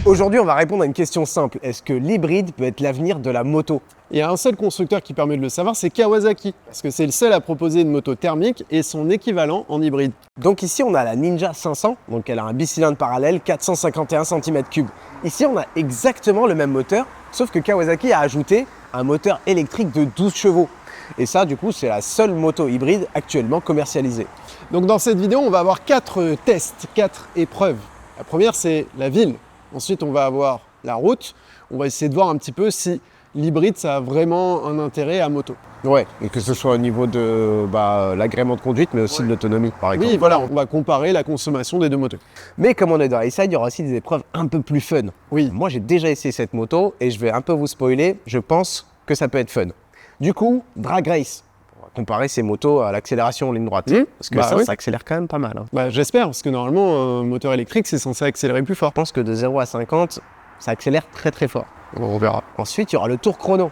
Aujourd'hui, on va répondre à une question simple. Est-ce que l'hybride peut être l'avenir de la moto? Il y a un seul constructeur qui permet de le savoir, c'est Kawasaki, parce que c'est le seul à proposer une moto thermique et son équivalent en hybride. Donc ici, on a la Ninja 500, donc elle a un bicylindre parallèle, 451 cm3. Ici, on a exactement le même moteur, sauf que Kawasaki a ajouté un moteur électrique de 12 chevaux. Et ça, du coup, c'est la seule moto hybride actuellement commercialisée. Donc dans cette vidéo, on va avoir 4 tests, 4 épreuves. La première, c'est la ville. Ensuite, on va avoir la route. On va essayer de voir un petit peu si l'hybride, ça a vraiment un intérêt à moto. Ouais, et que ce soit au niveau de l'agrément de conduite, mais aussi de l'autonomie, par exemple. Oui, voilà, on va comparer la consommation des deux moteurs. Mais comme on est dans Ride, il y aura aussi des épreuves un peu plus fun. Oui. Moi, j'ai déjà essayé cette moto et je vais un peu vous spoiler. Je pense que ça peut être fun. Du coup, drag race. On va comparer ces motos à l'accélération en ligne droite. Parce que ça accélère quand même pas mal. Hein. J'espère, parce que normalement, un moteur électrique, c'est censé accélérer plus fort. Je pense que de 0 à 50, ça accélère très très fort. On verra. Ensuite, il y aura le tour chrono.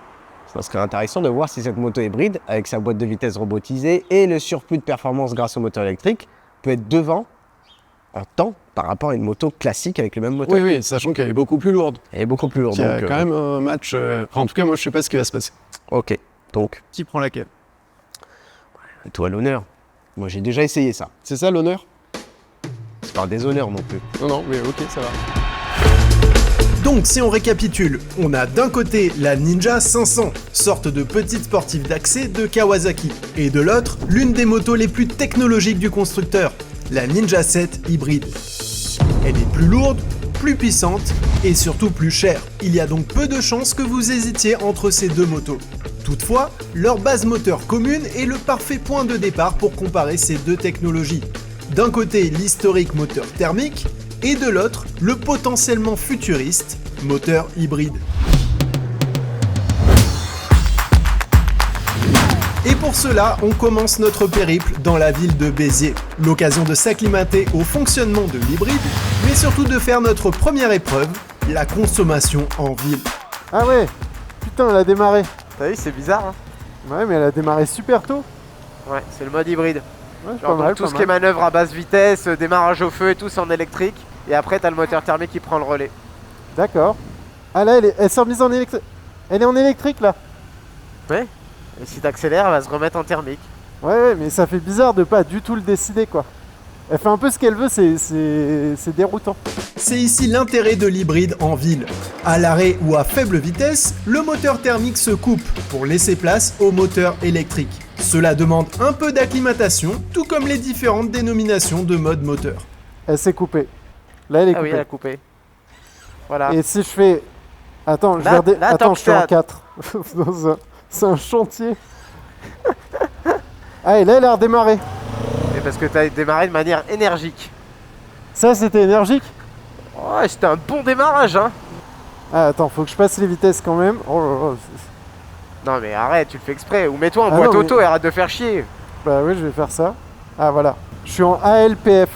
Ça serait intéressant de voir si cette moto hybride, avec sa boîte de vitesse robotisée et le surplus de performance grâce au moteur électrique, peut être devant en temps par rapport à une moto classique avec le même moteur. Oui, sachant qu'elle est beaucoup plus lourde. Elle est beaucoup plus lourde. Il y a quand même un match. En tout cas, moi, je sais pas ce qui va se passer. Ok, donc. Qui prend laquelle? Toi, l'honneur. Moi, j'ai déjà essayé ça. C'est ça l'honneur? C'est pas un déshonneur non plus. Non, mais ok, ça va. Donc si on récapitule, on a d'un côté la Ninja 500, sorte de petite sportive d'accès de Kawasaki, et de l'autre, l'une des motos les plus technologiques du constructeur, la Ninja 7 hybride. Elle est plus lourde, plus puissante et surtout plus chère. Il y a donc peu de chances que vous hésitiez entre ces deux motos. Toutefois, leur base moteur commune est le parfait point de départ pour comparer ces deux technologies. D'un côté, l'historique moteur thermique, et de l'autre, le potentiellement futuriste moteur hybride. Et pour cela, on commence notre périple dans la ville de Béziers. L'occasion de s'acclimater au fonctionnement de l'hybride, mais surtout de faire notre première épreuve, la consommation en ville. Ah ouais, putain, elle a démarré. T'as vu, c'est bizarre, hein? Ouais, mais elle a démarré super tôt. Ouais, c'est le mode hybride. Ouais, Genre, pas mal, tout ce qui est manœuvre à basse vitesse, démarrage au feu et tout, c'est en électrique. Et après, t'as le moteur thermique qui prend le relais. D'accord. Ah là, elle s'est remise en électrique. Elle est en électrique là. Ouais. Et si t'accélères, elle va se remettre en thermique. Ouais, mais ça fait bizarre de pas du tout le décider quoi. Elle fait un peu ce qu'elle veut, c'est déroutant. C'est ici l'intérêt de l'hybride en ville. À l'arrêt ou à faible vitesse, le moteur thermique se coupe pour laisser place au moteur électrique. Cela demande un peu d'acclimatation, tout comme les différentes dénominations de mode moteur. Elle s'est coupée. Là, elle est Ah coupée. oui, elle a coupé. Voilà. Et si je fais... Attends, je Là, vais redé- là, Attends, tant je suis que en t'as- 4. C'est un chantier. Ah, et là, elle a redémarré. Et parce que t'as démarré de manière énergique. Ça, c'était énergique. Ouais, c'était un bon démarrage, hein. Ah, attends, faut que je passe les vitesses quand même. Oh là là. Non mais arrête, tu le fais exprès. Ou mets-toi en Ah boîte non, auto et arrête de faire chier. Bah oui, je vais faire ça. Ah, voilà. Je suis en ALPF.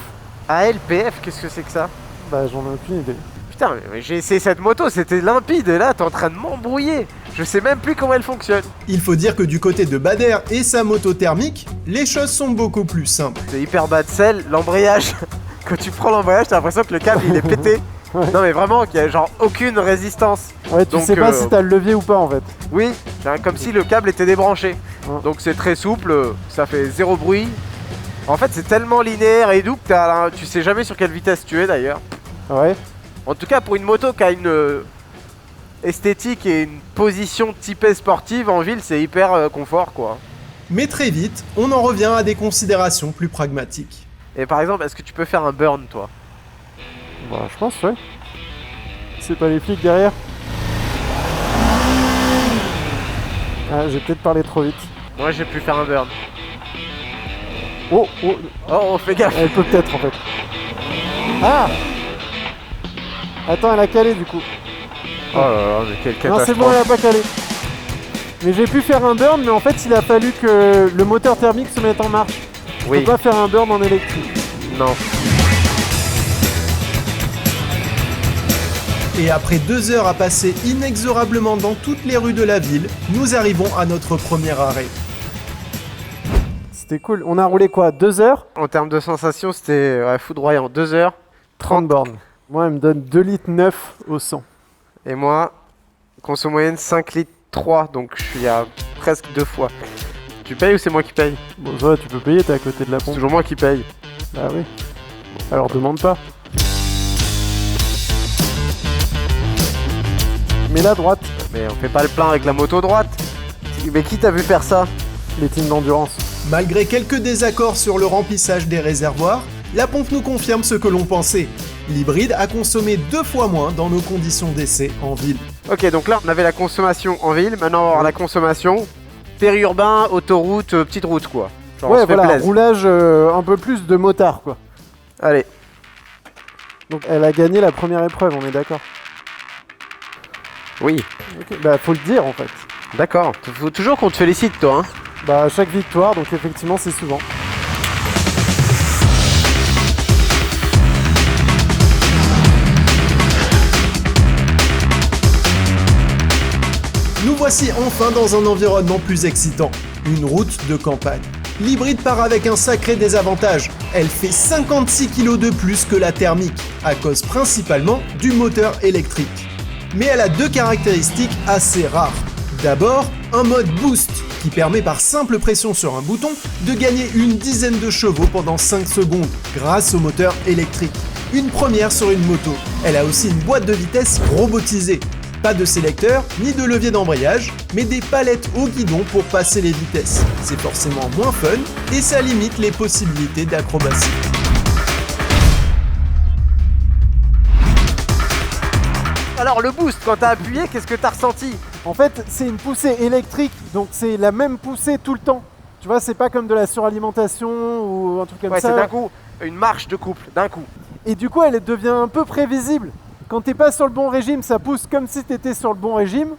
ALPF, qu'est-ce que c'est que ça? Bah, j'en ai aucune idée. Putain, mais j'ai essayé cette moto, c'était limpide. Et là, t'es en train de m'embrouiller. Je sais même plus comment elle fonctionne. Il faut dire que du côté de Bader et sa moto thermique, les choses sont beaucoup plus simples. C'est hyper bas de sel, l'embrayage. Quand tu prends l'embrayage, t'as l'impression que le câble il est pété. Ouais. Non mais vraiment, qu'il y a genre aucune résistance. Ouais, tu Donc, sais pas si t'as le levier ou pas en fait. Oui, c'est comme si le câble était débranché. Ouais. Donc c'est très souple, ça fait zéro bruit. En fait, c'est tellement linéaire et doux que tu sais jamais sur quelle vitesse tu es d'ailleurs. Ouais. En tout cas, pour une moto qui a une esthétique et une position typée sportive en ville, c'est hyper confort quoi. Mais très vite, on en revient à des considérations plus pragmatiques. Et par exemple, est-ce que tu peux faire un burn toi? Bah, je pense, ouais. C'est pas les flics derrière. Ah, j'ai peut-être parlé trop vite. Moi j'ai pu faire un burn. Oh, oh, Oh, fais gaffe. elle peut peut-être en fait. Ah! Attends, elle a calé du coup. Oh là là, mais quelle Non, catastrophe. c'est bon, elle a pas calé. Mais j'ai pu faire un burn, mais en fait, il a fallu que le moteur thermique se mette en marche. Je Oui, peux pas faire un burn en électrique. non. Et après 2 heures à passer inexorablement dans toutes les rues de la ville, nous arrivons à notre premier arrêt. C'était cool. On a roulé quoi, 2 heures? En termes de sensations, c'était foudroyant. 2 heures, 30 bornes. Moi, elle me donne 2 litres 9 au 100. Et moi, conso moyenne 5 litres 3, donc je suis à presque 2 fois. Tu payes ou c'est moi qui paye? Bon, ça va, tu peux payer, t'es à côté de la C'est pompe. toujours moi qui paye. Bah oui. Alors demande pas. Mais la droite, Mais on fait pas le plein avec la moto droite. Mais qui t'a vu faire ça? les teams d'endurance. Malgré quelques désaccords sur le remplissage des réservoirs, la pompe nous confirme ce que l'on pensait. L'hybride a consommé 2 fois moins dans nos conditions d'essai en ville. Ok, donc là on avait la consommation en ville, maintenant on va avoir la consommation périurbain, autoroute, petite route quoi. Genre, on Ouais, se fait voilà, plaisir. roulage un peu plus de motard, quoi. Allez, Donc elle a gagné la première épreuve, on est d'accord. oui, Ok, bah faut le dire en fait. d'accord. Faut toujours qu'on te félicite toi. Hein. Bah à chaque victoire, donc effectivement c'est souvent. Nous voici enfin dans un environnement plus excitant, une route de campagne. L'hybride part avec un sacré désavantage. Elle fait 56 kg de plus que la thermique, à cause principalement du moteur électrique. Mais elle a 2 caractéristiques assez rares. D'abord, un mode boost, qui permet par simple pression sur un bouton de gagner une dizaine de chevaux pendant 5 secondes, grâce au moteur électrique. Une première sur une moto. Elle a aussi une boîte de vitesse robotisée. Pas de sélecteur, ni de levier d'embrayage, mais des palettes au guidon pour passer les vitesses. C'est forcément moins fun et ça limite les possibilités d'acrobatie. Alors le boost, quand t'as appuyé, qu'est-ce que t'as ressenti? En fait, c'est une poussée électrique, donc c'est la même poussée tout le temps. Tu vois, c'est pas comme de la suralimentation ou un truc comme Ouais, c'est d'un ça. coup une marche de couple, d'un coup. Et du coup, elle devient un peu prévisible. Quand t'es pas sur le bon régime, ça pousse comme si t'étais sur le bon régime.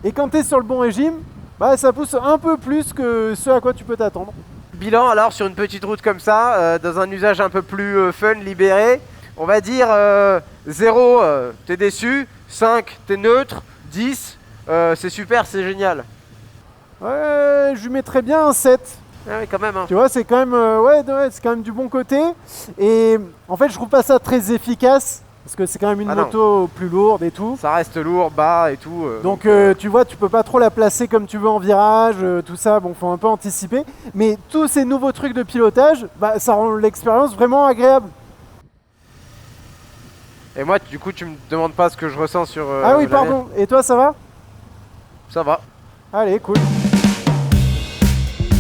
Et quand t'es sur le bon régime, bah ça pousse un peu plus que ce à quoi tu peux t'attendre. Bilan alors sur une petite route comme ça, dans un usage un peu plus fun, libéré, on va dire 0, t'es déçu, 5, t'es neutre, 10, c'est super, c'est génial. Ouais, je lui mettrais bien un 7. Ah oui, quand même. Hein. Tu vois, c'est quand même, ouais, c'est quand même du bon côté. Et en fait, je trouve pas ça très efficace. Parce que c'est quand même une Ah non. moto plus lourde et tout. Ça reste lourd, bas et tout. Donc tu vois, tu peux pas trop la placer comme tu veux en virage, tout ça, bon, faut un peu anticiper. Mais tous ces nouveaux trucs de pilotage, bah, ça rend l'expérience vraiment agréable. Et moi, du coup, tu me demandes pas ce que je ressens sur. Ah oui, la pardon. Et toi, ça va? mienne. Ça va. Allez, cool.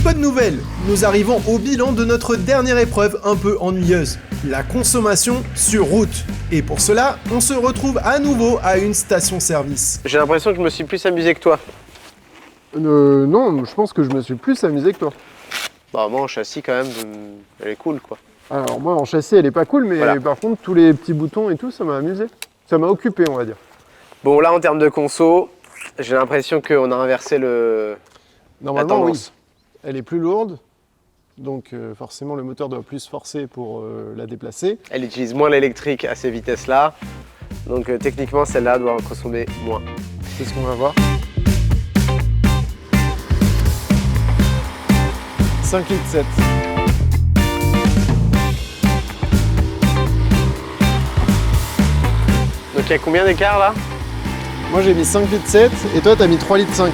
Bonne nouvelle, nous arrivons au bilan de notre dernière épreuve un peu ennuyeuse, la consommation sur route. Et pour cela, on se retrouve à nouveau à une station-service. J'ai l'impression que je me suis plus amusé que toi. Non, je pense que je me suis plus amusé que toi. Bah, moi, en châssis, quand même, elle est cool, quoi. Alors moi en châssis elle est pas cool, mais Voilà. par contre tous les petits boutons et tout ça m'a amusé. Ça m'a occupé on va dire. Bon, là, en termes de conso, j'ai l'impression qu'on a inversé la Normalement oui, tendance. elle est plus lourde, donc forcément le moteur doit plus forcer pour la déplacer. Elle utilise moins l'électrique à ces vitesses-là. Donc, techniquement, celle-là doit en consommer moins. C'est ce qu'on va voir. 5 litres 7. Donc, il y a combien d'écart, là? Moi j'ai mis 5 litres 7 et toi t'as mis 3 litres 5.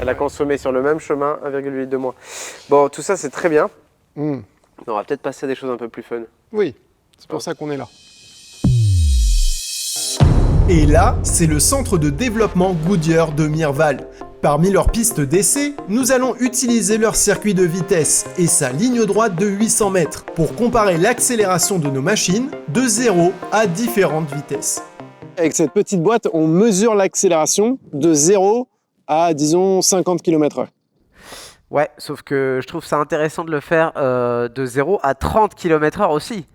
Elle a consommé sur le même chemin 1,8 de moins. Bon, tout ça, c'est très bien. Hmm. On va peut-être passer à des choses un peu plus fun. Oui, c'est pour ça qu'on est là. Et là, c'est le centre de développement Goodyear de Mirval. Parmi leurs pistes d'essai, nous allons utiliser leur circuit de vitesse et sa ligne droite de 800 mètres pour comparer l'accélération de nos machines de 0 à différentes vitesses. Avec cette petite boîte, on mesure l'accélération de 0 à, disons, 50 km/h. Ouais, sauf que je trouve ça intéressant de le faire de 0 à 30 km/h aussi.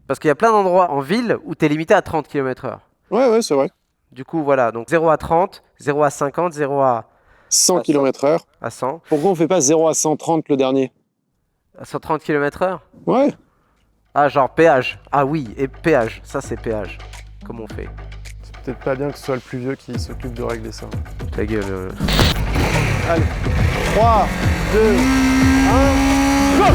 Parce qu'il y a plein d'endroits en ville où tu es limité à 30 km/h. Ouais, c'est vrai. Du coup, voilà, donc 0 à 30, 0 à 50, 0 à 100 km/h. 100. Pourquoi on fait pas 0 à 130 le dernier? À 130 km/h? Ouais. Ah, genre péage. Ah oui, et péage. Ça, c'est péage. Comment on fait? C'est peut-être pas bien que ce soit le plus vieux qui s'occupe de régler ça. Ta gueule. Allez, 3, 2, 1, go!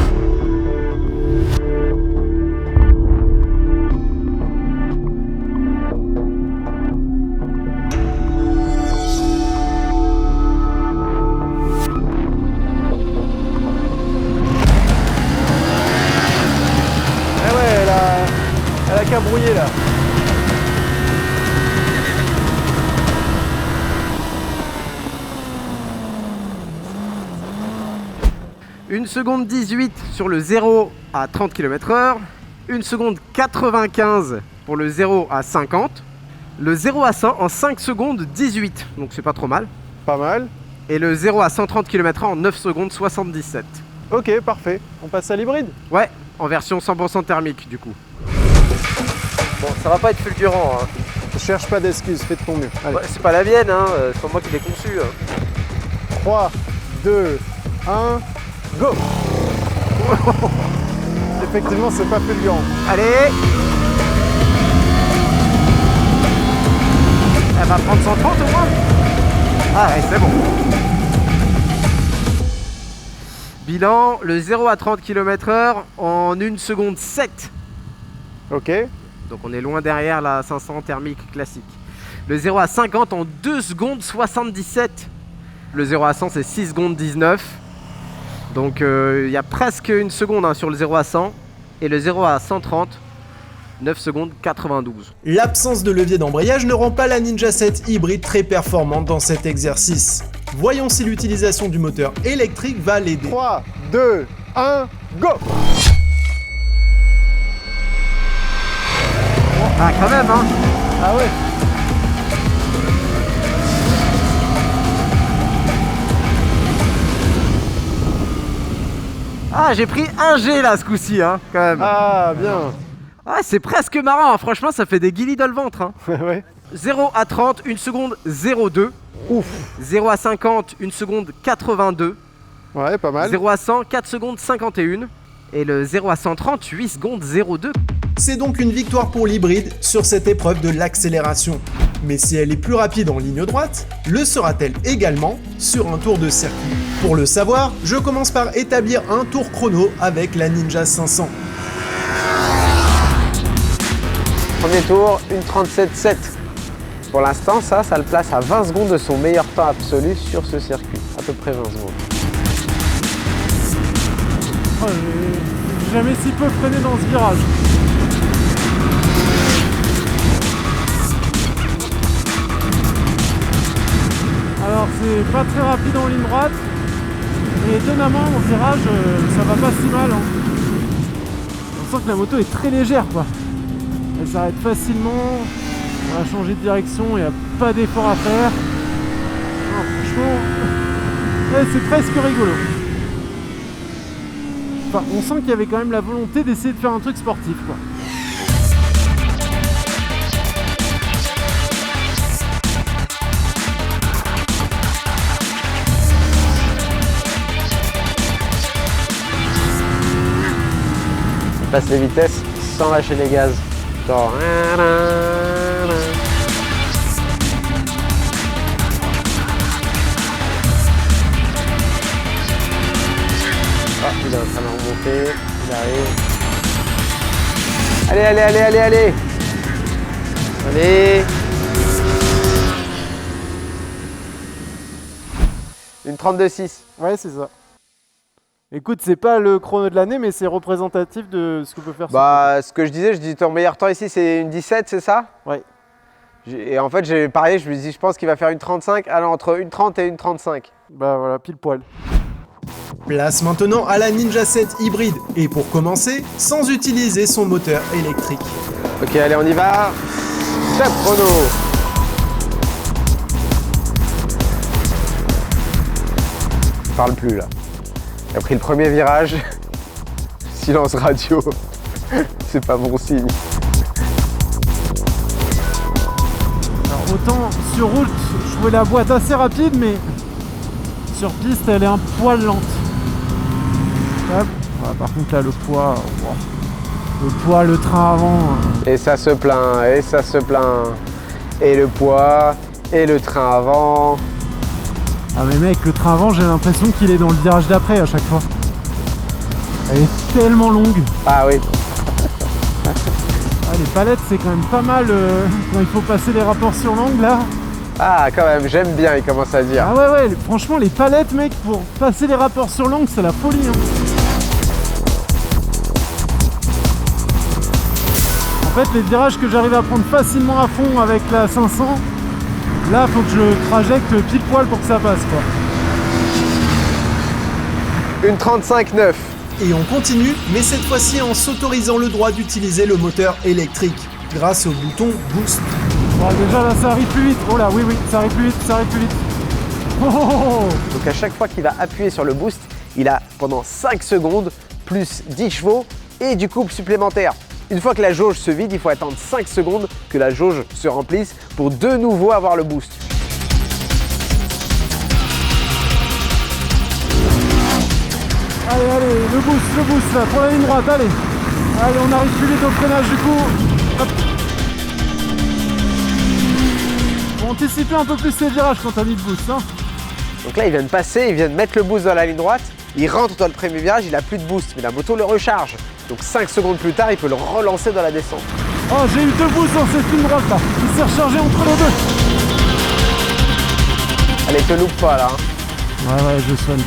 1 seconde 18 sur le 0 à 30 km/h. 1 seconde 95 pour le 0 à 50. Le 0 à 100 en 5 secondes 18. Donc c'est pas trop mal. Pas mal. Et le 0 à 130 km/h en 9 secondes 77. Ok, parfait. On passe à l'hybride. Ouais, en version 100% thermique du coup. Bon, ça va pas être fulgurant. Hein. Ne cherche pas d'excuses, fais de ton mieux. Allez. Ouais, c'est pas la mienne, hein. C'est pas moi qui l'ai conçue. 3, 2, 1, go. Effectivement, c'est pas fulgurant. Allez. Elle va prendre 130 au moins. Ah ouais, c'est bon. Bilan, le 0 à 30 km/h en 1 seconde 7. Ok. Donc on est loin derrière la 500 thermique classique. Le 0 à 50 en 2 secondes 77. Le 0 à 100 c'est 6 secondes 19. Donc il y a presque une seconde hein, sur le 0 à 100. Et le 0 à 130, 9 secondes 92. L'absence de levier d'embrayage ne rend pas la Ninja 7 hybride très performante dans cet exercice. Voyons si l'utilisation du moteur électrique va l'aider. 3, 2, 1, go. Ah quand même hein. Ah ouais. Ah j'ai pris 1 G là ce coup-ci hein, quand même. Ah, bien. Ah c'est presque marrant, hein. Franchement ça fait des guilis dans le ventre. Hein. Ouais. 0 à 30, 1 seconde 02. Ouf. 0 à 50, 1 seconde 82. Ouais, pas mal. 0 à 100, 4 secondes 51. Et le 0 à 130, 8 secondes 02. C'est donc une victoire pour l'hybride sur cette épreuve de l'accélération. Mais si elle est plus rapide en ligne droite, le sera-t-elle également sur un tour de circuit? Pour le savoir, je commence par établir un tour chrono avec la Ninja 500. Premier tour, 1:37.7. Pour l'instant, ça le place à 20 secondes de son meilleur temps absolu sur ce circuit. À peu près 20 secondes. Oh, j'ai jamais si peu freiné dans ce virage. Alors c'est pas très rapide en ligne droite, mais étonnamment en virage ça va pas si mal. Hein. On sent que la moto est très légère quoi. Elle s'arrête facilement, on va changer de direction, il n'y a pas d'effort à faire. Non, franchement, ouais, c'est presque rigolo. Enfin, on sent qu'il y avait quand même la volonté d'essayer de faire un truc sportif quoi. On passe les vitesses sans lâcher les gaz. Genre... Ah, il est en train de remonter, il arrive. Allez, allez, allez, allez, allez. Allez. Une 32.6. Ouais, c'est ça. Écoute, c'est pas le chrono de l'année, mais c'est représentatif de ce que peut faire. Bah, ce que je dis ton meilleur temps ici, c'est une 17, c'est ça? Ouais. Et en fait, j'ai parié, je me dis, je pense qu'il va faire une 35, alors entre une 30 et une 35. Bah voilà, pile poil. Place maintenant à la Ninja 7 hybride. Et pour commencer, sans utiliser son moteur électrique. Ok, allez, on y va. Top chrono. Je parle plus là. J'ai pris le premier virage. Silence radio. C'est pas bon signe. Alors autant sur route, je trouvais la boîte assez rapide, mais sur piste, elle est un poil lente. Hop. Ah, par contre là, le poids, wow. Le poids, le train avant. Et ça se plaint, et ça se plaint. Et le poids, et le train avant. Ah mais mec, le train avant, j'ai l'impression qu'il est dans le virage d'après à chaque fois. Elle est tellement longue. Ah oui. Ah, les palettes, c'est quand même pas mal quand il faut passer les rapports sur l'angle là. Ah, quand même, j'aime bien, il commence à dire. Ah ouais, ouais, franchement, les palettes, mec, pour passer les rapports sur l'angle, c'est la folie. Hein. En fait, les virages que j'arrive à prendre facilement à fond avec la 500, là, faut que je trajecte pile poil pour que ça passe, quoi. une 35-9. Et on continue, mais cette fois-ci en s'autorisant le droit d'utiliser le moteur électrique grâce au bouton Boost. Bon, déjà là ça arrive plus vite. Oh là, oui, ça arrive plus vite, ça arrive plus vite. Oh, oh, oh. Donc à chaque fois qu'il va appuyer sur le boost, il a pendant 5 secondes plus 10 chevaux et du couple supplémentaire. Une fois que la jauge se vide, il faut attendre 5 secondes que la jauge se remplisse pour de nouveau avoir le boost. Allez, le boost là, pour la ligne droite, allez. Allez, on arrive plus vite au freinage du coup. Hop. Faut anticiper un peu plus les virages quand t'as mis le boost. Hein. Donc là, il vient de passer, il vient de mettre le boost dans la ligne droite. Il rentre dans le premier virage, il n'a plus de boost, mais la moto le recharge. Donc 5 secondes plus tard, il peut le relancer dans la descente. Oh, j'ai eu 2 boosts dans cette ligne droite là. Il s'est rechargé entre les deux. Allez, te loupe pas là. Hein. Ouais, je soigne.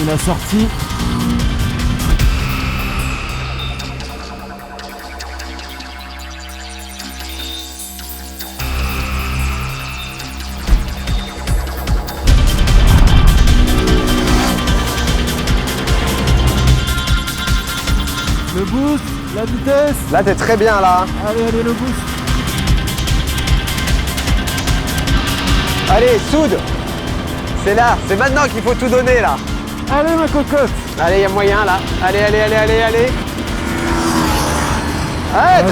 Il a sorti. Le boost, la vitesse. Là, t'es très bien là. Allez, le boost. Allez, soude. C'est là, c'est maintenant qu'il faut tout donner là. Allez, ma cocotte. Allez, il y a moyen là. Allez. Allez,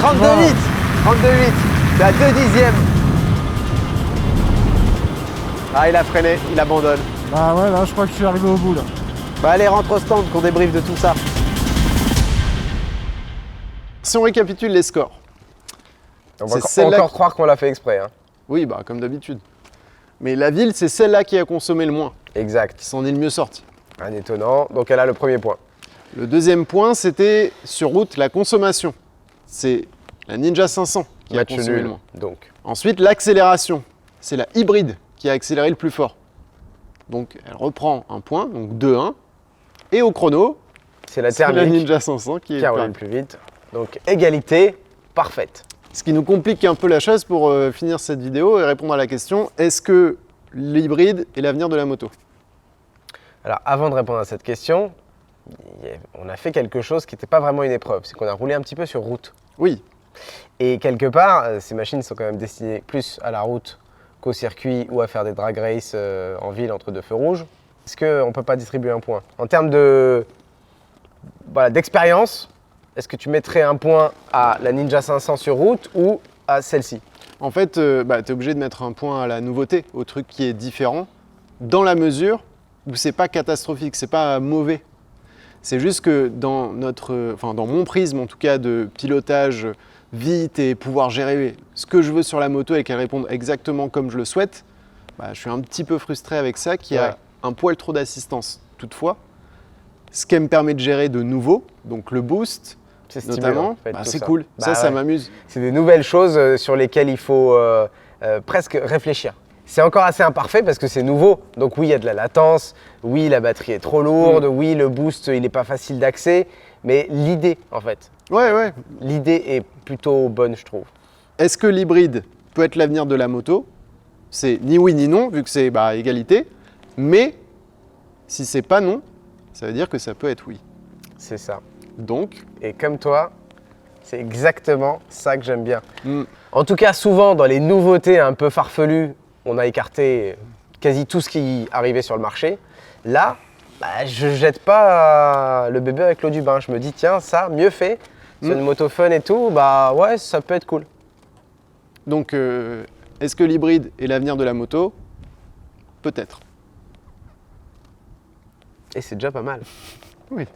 32-8. 32-8. C'est à 2 dixièmes. Ah, il a freiné, il abandonne. Bah ouais, là, je crois que je suis arrivé au bout là. Bah allez, rentre au stand qu'on débriefe de tout ça. Si on récapitule les scores. On va C'est celle-là encore qui- croire qu'on l'a fait exprès. Hein. Oui, bah comme d'habitude. Mais la ville, c'est celle-là qui a consommé le moins, Exact. qui s'en est le mieux sorti. Un étonnant. Donc elle a le premier point. Le deuxième point, c'était sur route la consommation. C'est la Ninja 500 qui a Match consommé nul. le moins. Donc. Ensuite, l'accélération. C'est la hybride qui a accéléré le plus fort. Donc elle reprend un point, donc 2-1. Et au chrono, C'est la c'est la thermique Ninja 500 qui est qui a roulé le plus vite. Donc égalité parfaite. Ce qui nous complique un peu la chose pour finir cette vidéo et répondre à la question, est-ce que l'hybride est l'avenir de la moto? Alors avant de répondre à cette question, on a fait quelque chose qui n'était pas vraiment une épreuve. C'est qu'on a roulé un petit peu sur route. Oui, Et quelque part, ces machines sont quand même destinées plus à la route qu'au circuit ou à faire des drag races en ville entre deux feux rouges. Est-ce qu'on ne peut pas distribuer un point? En termes d'expérience, est-ce que tu mettrais un point à la Ninja 500 sur route ou à celle-ci? en fait, tu es obligé de mettre un point à la nouveauté, au truc qui est différent, dans la mesure où c'est pas catastrophique, c'est pas mauvais. C'est juste que dans mon prisme en tout cas de pilotage vite et pouvoir gérer ce que je veux sur la moto et qu'elle réponde exactement comme je le souhaite, je suis un petit peu frustré avec ça, qu'il y a un poil trop d'assistance. Toutefois, ce qu'elle me permet de gérer de nouveau, donc le boost, C'est stimulant, notamment, en fait, tout c'est ça. cool. Bah Ça ouais. m'amuse. C'est des nouvelles choses sur lesquelles il faut presque réfléchir. C'est encore assez imparfait parce que c'est nouveau. Donc oui, il y a de la latence, oui, la batterie est trop lourde, oui, le boost, il n'est pas facile d'accès. Mais l'idée, en fait, Ouais. l'idée est plutôt bonne, je trouve. Est-ce que l'hybride peut être l'avenir de la moto? C'est ni oui ni non, vu que c'est égalité. Mais si c'est pas non, ça veut dire que ça peut être oui. C'est ça. Donc, Et comme toi, c'est exactement ça que j'aime bien. mm, En tout cas, souvent, dans les nouveautés un peu farfelues, on a écarté quasi tout ce qui arrivait sur le marché. Là, je jette pas le bébé avec l'eau du bain. Je me dis, tiens, ça, mieux fait, sur une moto fun et tout, ouais, ça peut être cool. donc est-ce que l'hybride est l'avenir de la moto? Peut-être. Et c'est déjà pas mal. Oui.